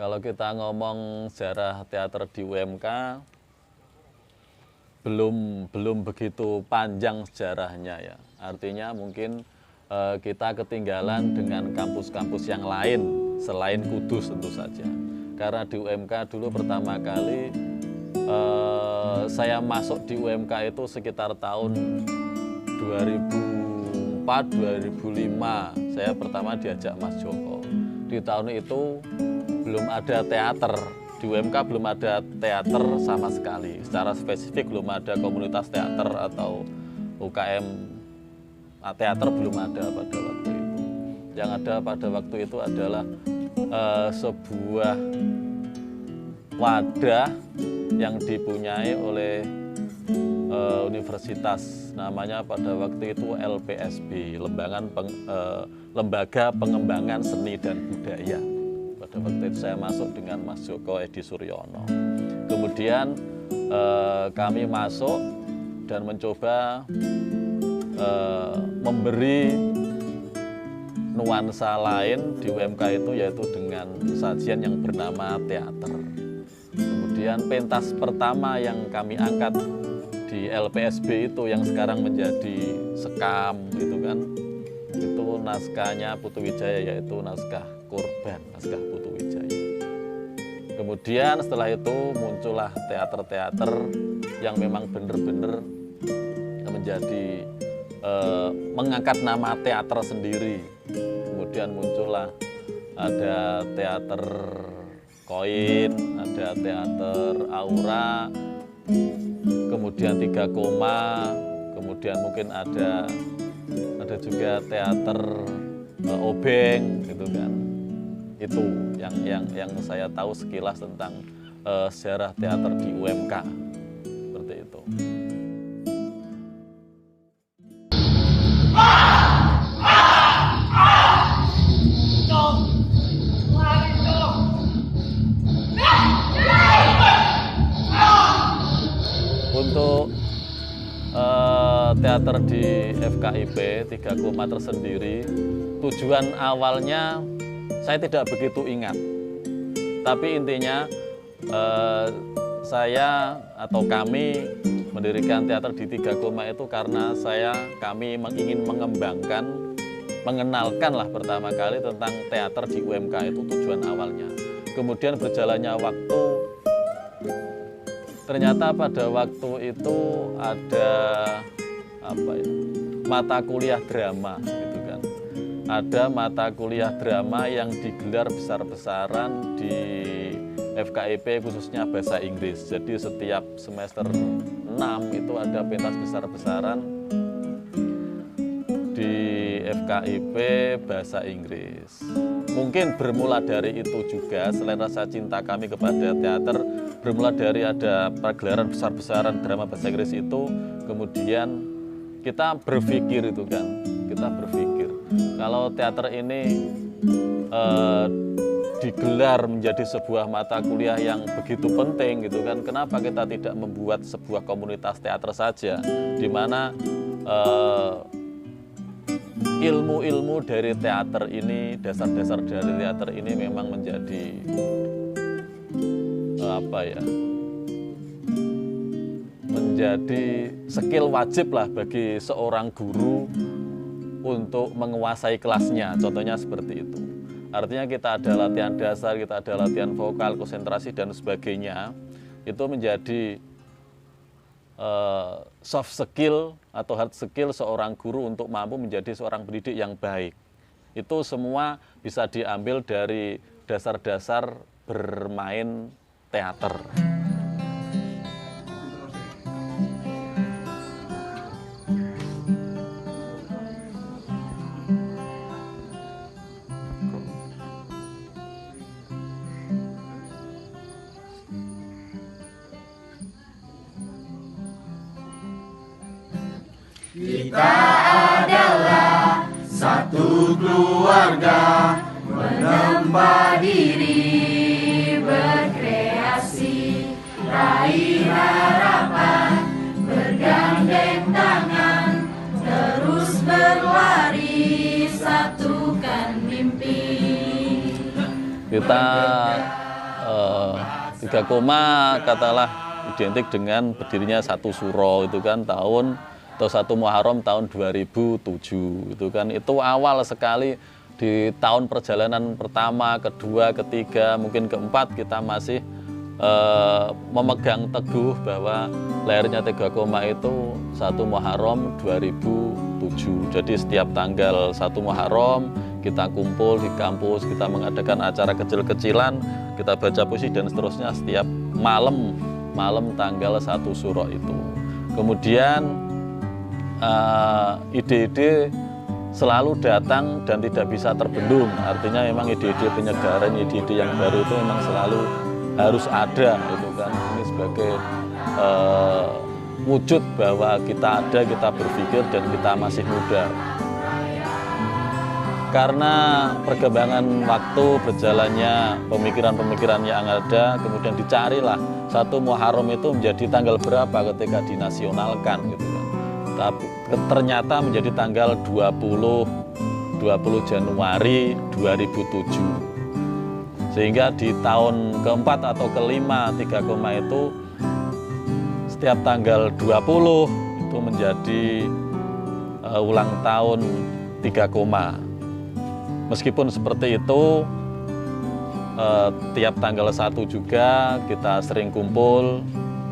Kalau kita ngomong sejarah teater di UMK, belum begitu panjang sejarahnya ya. Artinya mungkin kita ketinggalan dengan kampus-kampus yang lain selain Kudus tentu saja. Karena di UMK dulu pertama kali saya masuk di UMK itu sekitar tahun 2004-2005. Saya pertama diajak Mas Joko. Di tahun itu belum ada teater. Di UMK belum ada teater sama sekali. Secara spesifik belum ada komunitas teater atau UKM teater belum ada pada waktu itu. Yang ada pada waktu itu adalah sebuah wadah yang dipunyai oleh universitas, namanya pada waktu itu LPSB, Lembaga Pengembangan Seni dan Budaya. Pada waktu itu saya masuk dengan Mas Joko Edi Suryono. Kemudian kami masuk dan mencoba memberi nuansa lain di UMK itu, yaitu dengan sajian yang bernama teater. Kemudian pentas pertama yang kami angkat di LPSB itu yang sekarang menjadi Sekam gitu kan, itu naskahnya Putu Wijaya, yaitu naskah Kurban, naskah Putu Wijaya. Kemudian setelah itu muncullah teater-teater yang memang benar-benar menjadi mengangkat nama teater sendiri. Kemudian muncullah ada teater Koin, ada teater Aura, kemudian 3 Koma, kemudian mungkin ada juga teater Obeng gitu kan. Itu yang saya tahu sekilas tentang sejarah teater di UMK, seperti itu. Untuk teater di FKIP 3 Koma tersendiri, tujuan awalnya saya tidak begitu ingat. Tapi intinya saya atau kami mendirikan teater di 3 Koma itu karena kami ingin mengenalkan lah pertama kali tentang teater di UMK, itu tujuan awalnya. Kemudian berjalannya waktu, ternyata pada waktu itu ada mata kuliah drama gitu kan. Ada mata kuliah drama yang digelar besar-besaran di FKIP, khususnya bahasa Inggris. Jadi setiap semester 6 itu ada pentas besar-besaran di FKIP bahasa Inggris. Mungkin bermula dari itu juga, selain rasa cinta kami kepada teater, bermula dari ada pagelaran besar-besaran drama bahasa Inggris itu, kemudian kita berpikir itu kan, kalau teater ini digelar menjadi sebuah mata kuliah yang begitu penting gitu kan, kenapa kita tidak membuat sebuah komunitas teater saja, di mana ilmu-ilmu dari teater ini, dasar-dasar dari teater ini memang menjadi menjadi skill wajib lah bagi seorang guru untuk menguasai kelasnya, contohnya seperti itu. Artinya kita ada latihan dasar, kita ada latihan vokal, konsentrasi dan sebagainya, itu menjadi soft skill atau hard skill seorang guru untuk mampu menjadi seorang pendidik yang baik. Itu semua bisa diambil dari dasar-dasar bermain teater. Kita adalah satu keluarga, menempa diri, berkreasi, raih harapan, bergandeng tangan, terus berlari, satukan mimpi. Kita Tiga Koma katalah identik dengan berdirinya satu suro itu kan tahun atau satu Muharram tahun 2007 itu kan, itu awal sekali. Di tahun perjalanan pertama, kedua, ketiga, mungkin keempat kita masih memegang teguh bahwa lahirnya Tiga Koma itu 1 Muharram 2007. Jadi setiap tanggal 1 Muharram kita kumpul di kampus, kita mengadakan acara kecil-kecilan, kita baca puisi dan seterusnya setiap malam tanggal 1 Suro itu. Kemudian ide-ide selalu datang dan tidak bisa terbendung. Artinya memang ide-ide penyegaran, ide-ide yang baru itu memang selalu harus ada gitu kan. Ini sebagai wujud bahwa kita ada, kita berpikir dan kita masih muda. Karena perkembangan waktu, berjalannya pemikiran-pemikiran yang ada, kemudian dicarilah 1 Muharram itu menjadi tanggal berapa ketika dinasionalkan gitu kan. Tapi ternyata menjadi tanggal 20 Januari 2007. Sehingga di tahun keempat atau kelima Tiga Koma itu setiap tanggal 20 itu menjadi ulang tahun Tiga Koma. Meskipun seperti itu, tiap tanggal 1 juga kita sering kumpul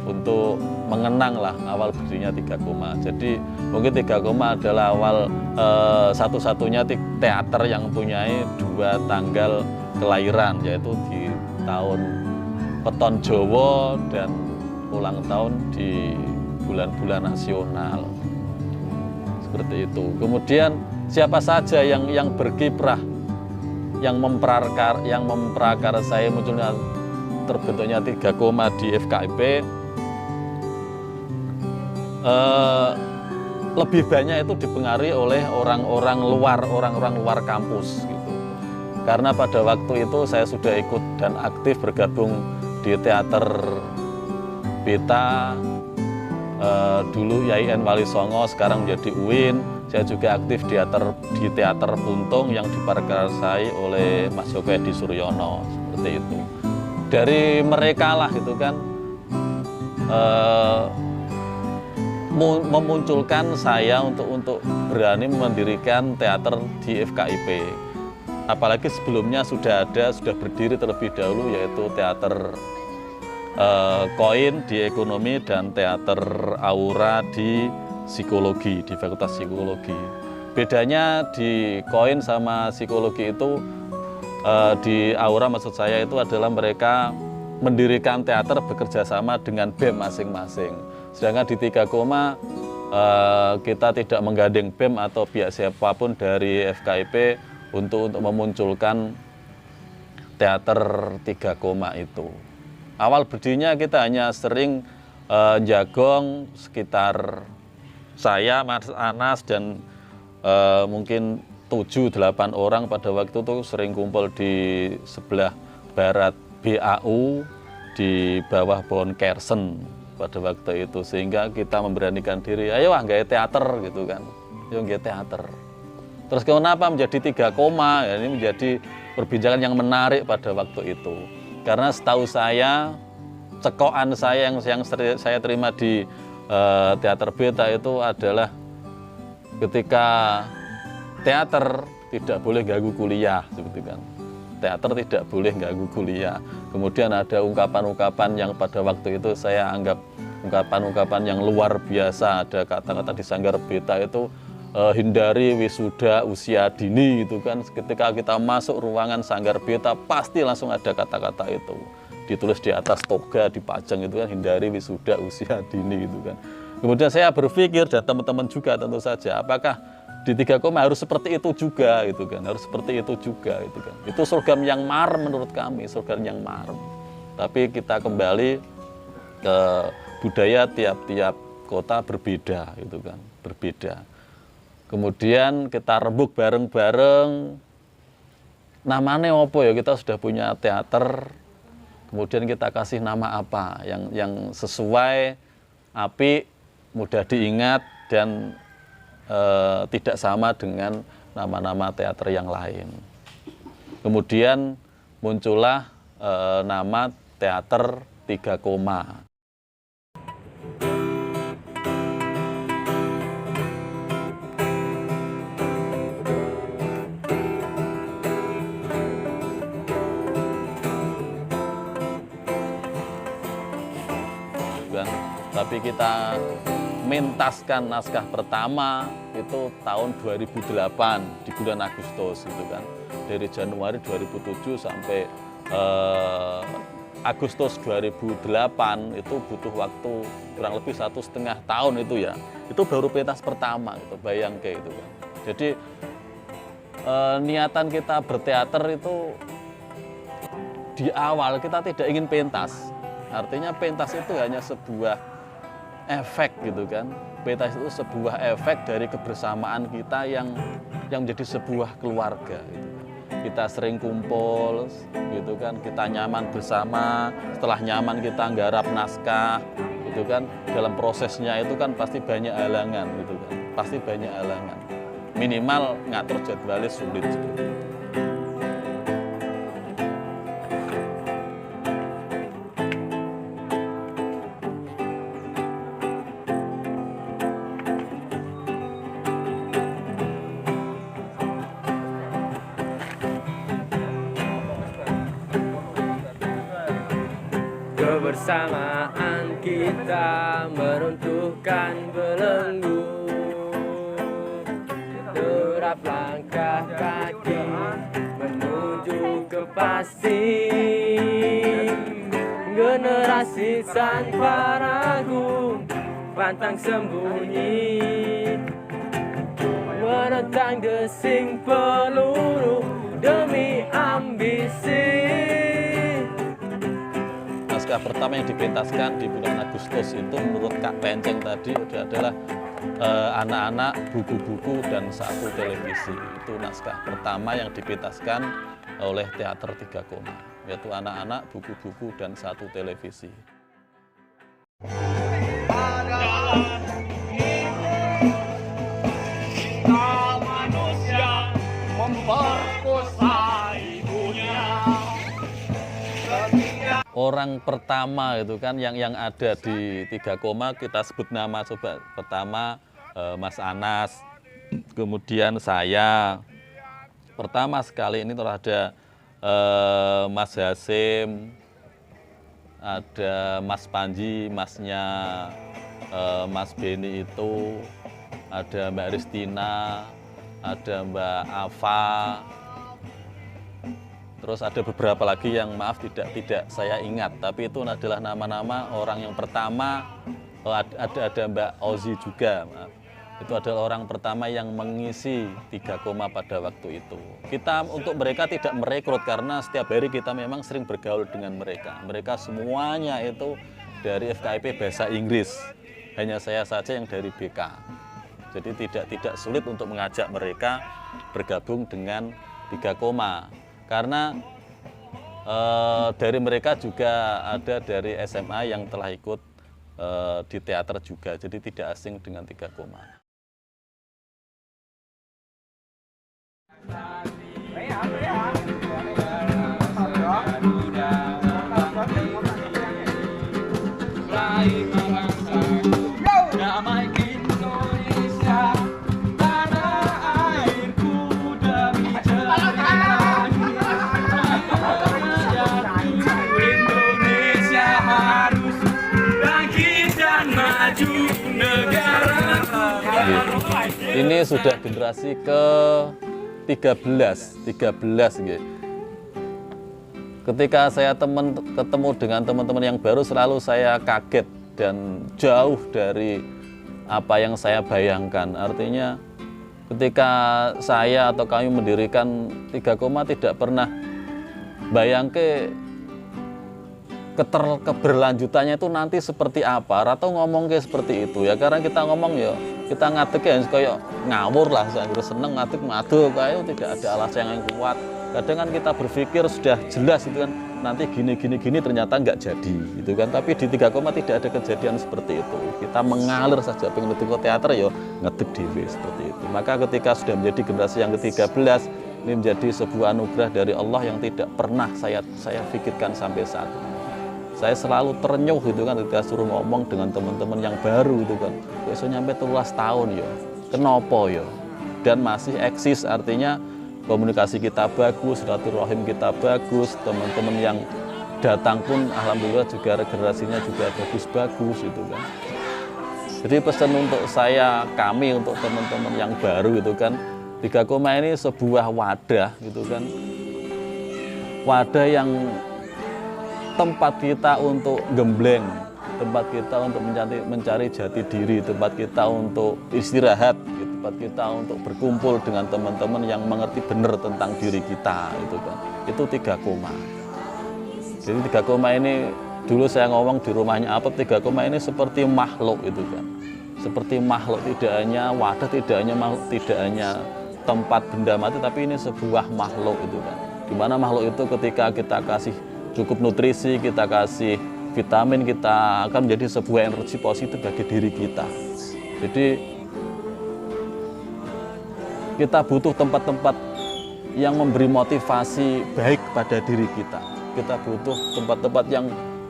untuk mengenanglah awal berdirinya Tiga Koma. Jadi mungkin Tiga Koma adalah awal satu-satunya teater yang mempunyai 2 tanggal kelahiran, yaitu di tahun Peton Jawa dan ulang tahun di bulan-bulan nasional. Seperti itu. Kemudian siapa saja yang berkiprah, yang memprakarsai munculnya terbentuknya Tiga Koma di FKIP, lebih banyak itu dipengaruhi oleh orang-orang luar kampus gitu. Karena pada waktu itu saya sudah ikut dan aktif bergabung di teater Beta, dulu YIN Wali Songo, sekarang menjadi UIN. Saya juga aktif di teater Puntung yang diprakarsai oleh Mas Joko Edi Suryono, seperti itu. Dari mereka lah gitu kan, memunculkan saya untuk berani mendirikan teater di FKIP. Apalagi sebelumnya sudah berdiri terlebih dahulu, yaitu teater Koin di ekonomi dan teater Aura di psikologi, di Fakultas Psikologi. Bedanya di Koin sama psikologi itu, di Aura maksud saya itu adalah mereka mendirikan teater bekerja sama dengan BEM masing-masing. Sedangkan di Tiga Koma kita tidak menggandeng BEM atau pihak siapapun dari FKIP untuk memunculkan teater Tiga Koma itu. Awal berdirinya kita hanya sering jagong sekitar saya, Mas Anas, dan mungkin 7-8 orang pada waktu itu sering kumpul di sebelah barat BAU di bawah pohon kersen pada waktu itu, sehingga kita memberanikan diri, ayo nggak teater gitu kan, ayo nggak teater. Terus kenapa menjadi Tiga Koma? Ya, ini menjadi perbincangan yang menarik pada waktu itu. Karena setahu saya, cekokan saya yang saya terima di teater Beta itu adalah ketika teater tidak boleh ganggu kuliah, seperti kan. Teater tidak boleh ganggu kuliah. Kemudian ada ungkapan-ungkapan yang pada waktu itu saya anggap ungkapan-ungkapan yang luar biasa. Ada kata-kata di Sanggar Beta itu, hindari wisuda usia dini gitu kan. Ketika kita masuk ruangan Sanggar Beta pasti langsung ada kata-kata itu ditulis di atas toga, dipajang itu kan, hindari wisuda usia dini gitu kan. Kemudian saya berpikir, dan teman-teman juga tentu saja, apakah di Tiga Koma harus seperti itu juga gitu kan, harus seperti itu juga gitu kan. Itu slogan yang marem menurut kami, slogan yang marem. Tapi kita kembali ke budaya tiap-tiap kota berbeda gitu kan, berbeda. Kemudian kita rembuk bareng-bareng, namanya apa ya, kita sudah punya teater, kemudian kita kasih nama apa yang sesuai, apik, mudah diingat, dan tidak sama dengan nama-nama teater yang lain. Kemudian muncullah nama teater 3 koma. Tapi kita mentaskan naskah pertama itu tahun 2008 di bulan Agustus gitu kan. Dari Januari 2007 sampai Agustus 2008 itu butuh waktu kurang lebih 1,5 tahun itu ya. Itu baru pentas pertama gitu, bayangke itu kan. Jadi niatan kita berteater itu di awal kita tidak ingin pentas. Artinya pentas itu hanya sebuah efek gitu kan. Pentas itu sebuah efek dari kebersamaan kita yang menjadi sebuah keluarga gitu. Kita sering kumpul gitu kan, kita nyaman bersama, setelah nyaman kita nggarap naskah gitu kan. Dalam prosesnya itu kan pasti banyak halangan gitu kan. Pasti banyak halangan. Minimal ngatur jadwalnya sulit seperti itu. Kebersamaan kita meruntuhkan belenggu, derap langkah kaki menuju ke pasti. Generasi tanpa ragu, pantang sembunyi, menentang desing peluru demi ambisi. Naskah pertama yang dipentaskan di bulan Agustus itu menurut Kak Penceng tadi adalah anak-anak, buku-buku, dan 1 televisi. Itu naskah pertama yang dipentaskan oleh teater 3 koma, yaitu anak-anak, buku-buku, dan 1 televisi. Manusia memperkosa ibunya. Orang pertama itu kan yang ada di 3 koma kita sebut nama coba. Pertama Mas Anas, kemudian saya. Pertama sekali ini terus ada Mas Hasim, ada Mas Panji, masnya Mas Beni itu, ada Mbak Ristina, ada Mbak Ava. Terus ada beberapa lagi yang maaf tidak saya ingat, tapi itu adalah nama-nama orang yang pertama. Ada Mbak Ozi juga, maaf. Itu adalah orang pertama yang mengisi 3 koma pada waktu itu. Kita untuk mereka tidak merekrut karena setiap hari kita memang sering bergaul dengan mereka. Mereka semuanya itu dari FKIP Bahasa Inggris. Hanya saya saja yang dari BK. Jadi tidak sulit untuk mengajak mereka bergabung dengan 3 koma. Karena dari mereka juga ada dari SMA yang telah ikut di teater juga, jadi tidak asing dengan 3 koma. Ini sudah generasi ke-13 gitu. Ketika saya ketemu dengan teman-teman yang baru selalu saya kaget dan jauh dari apa yang saya bayangkan. Artinya ketika saya atau kami mendirikan 3 koma tidak pernah bayangke keberlanjutannya itu nanti seperti apa atau ngomong kayak seperti itu ya. Karena kita ngomong ya kita ngadeg ya kayak ngawur lah, saya seneng ngadeg kayak tidak ada alasan yang kuat. Kadang kan kita berpikir sudah jelas itu kan nanti gini ternyata nggak jadi gitu kan. Tapi di 3 koma tidak ada kejadian seperti itu. Kita mengalir saja, pengen ngetik teater ya ngetik dewe seperti itu. Maka ketika sudah menjadi generasi yang ke-13 ini menjadi sebuah anugerah dari Allah yang tidak pernah saya pikirkan sampai saat ini. Saya selalu terenyuh gitu kan ketika suruh ngomong dengan teman-teman yang baru gitu kan. Besok nyampe 13 tahun ya, kenapa ya? Dan masih eksis, artinya komunikasi kita bagus, silaturahim kita bagus, teman-teman yang datang pun alhamdulillah juga regenerasinya juga bagus-bagus gitu kan. Jadi pesan untuk saya, kami, untuk teman-teman yang baru gitu kan, 3 Koma ini sebuah wadah gitu kan, wadah yang tempat kita untuk gembleng, tempat kita untuk mencari jati diri, tempat kita untuk istirahat, tempat kita untuk berkumpul dengan teman-teman yang mengerti benar tentang diri kita, itu kan. Itu 3 Koma. Jadi 3 Koma ini dulu saya ngomong di rumahnya apa, 3 Koma ini seperti makhluk itu kan. Seperti makhluk, tidak hanya wadah, tidak hanya makhluk, tidak hanya tempat benda mati, tapi ini sebuah makhluk itu kan. Dimana makhluk itu ketika kita kasih cukup nutrisi, kita kasih vitamin, kita akan menjadi sebuah energi positif bagi diri kita. Jadi kita butuh tempat-tempat yang memberi motivasi baik pada diri kita. Kita butuh tempat-tempat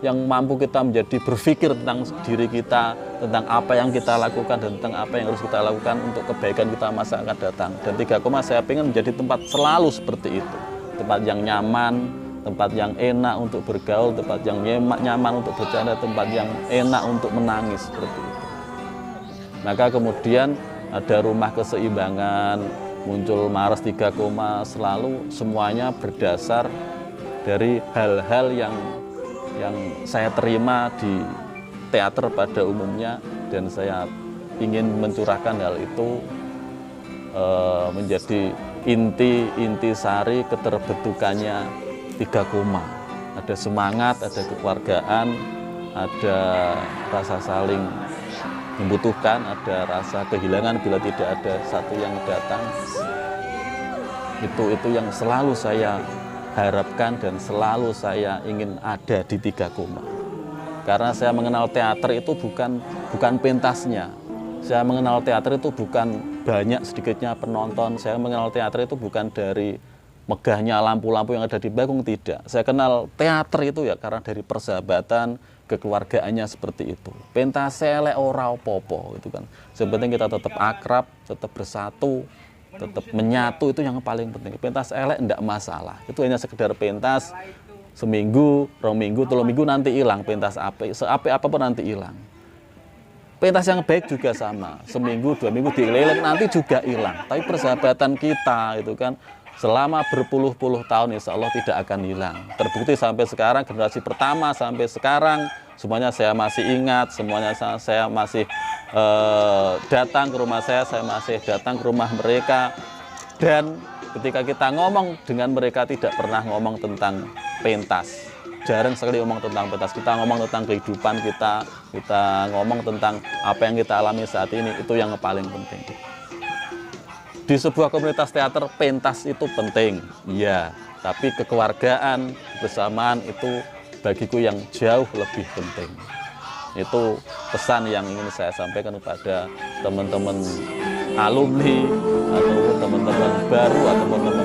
yang mampu kita menjadi berpikir tentang diri kita, tentang apa yang kita lakukan dan tentang apa yang harus kita lakukan untuk kebaikan kita masa akan datang. Dan 3 Koma saya ingin menjadi tempat selalu seperti itu. Tempat yang nyaman, tempat yang enak untuk bergaul, tempat yang nyaman untuk bercanda, tempat yang enak untuk menangis, seperti itu. Maka kemudian ada rumah keseimbangan, muncul Mars 3 Koma, selalu semuanya berdasar dari hal-hal yang saya terima di teater pada umumnya, dan saya ingin mencurahkan hal itu menjadi inti sari keterbentukannya 3 Koma. Ada semangat, ada kekeluargaan, ada rasa saling membutuhkan, ada rasa kehilangan bila tidak ada satu yang datang. Itu yang selalu saya harapkan dan selalu saya ingin ada di 3 Koma. Karena saya mengenal teater itu bukan pentasnya. Saya mengenal teater itu bukan banyak sedikitnya penonton. Saya mengenal teater itu bukan dari megahnya lampu-lampu yang ada di panggung, tidak. Saya kenal teater itu ya karena dari persahabatan, kekeluargaannya seperti itu. Pentas elek ora opo-opo gitu kan. Sebenarnya kita tetap akrab, tetap bersatu, tetap menyatu, itu yang paling penting. Pentas elek enggak masalah. Itu hanya sekedar pentas seminggu, 2 minggu, 3 minggu nanti hilang. Pentas seapik apapun nanti hilang. Pentas yang baik juga sama. Seminggu, 2 minggu dielek nanti juga hilang. Tapi persahabatan kita itu kan selama berpuluh-puluh tahun insya Allah tidak akan hilang. Terbukti sampai sekarang, generasi pertama sampai sekarang, semuanya saya masih ingat, semuanya saya masih datang ke rumah saya masih datang ke rumah mereka. Dan ketika kita ngomong dengan mereka tidak pernah ngomong tentang pentas. Jarang sekali ngomong tentang pentas. Kita ngomong tentang kehidupan kita ngomong tentang apa yang kita alami saat ini, itu yang paling penting. Di sebuah komunitas teater, pentas itu penting, iya. Tapi kekeluargaan, kebersamaan itu bagiku yang jauh lebih penting. Itu pesan yang ingin saya sampaikan kepada teman-teman alumni, atau teman-teman baru, atau teman-teman